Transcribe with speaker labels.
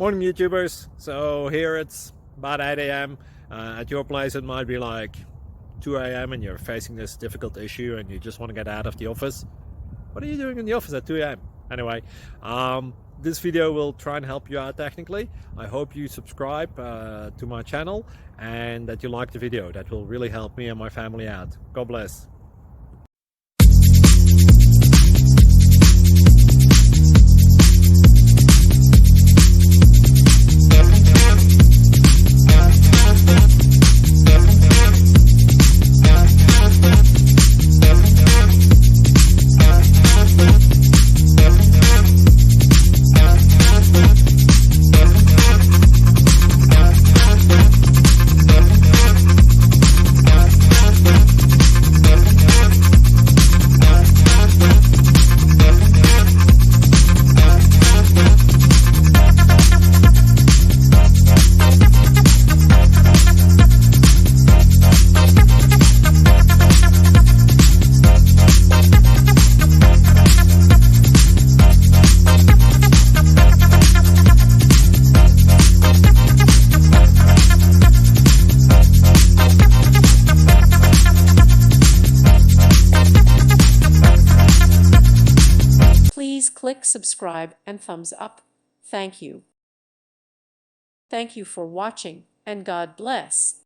Speaker 1: Morning YouTubers. So here it's about 8 a.m. At your place it might be like 2 a.m. and you're facing this difficult issue and you just want to get out of the office. What are you doing in the office at 2 a.m.? Anyway, this video will try and help you out technically. I hope you subscribe to my channel and that you like the video. That will really help me and my family out. God bless.
Speaker 2: Please click subscribe and thumbs up. Thank you. Thank you for watching, and God bless.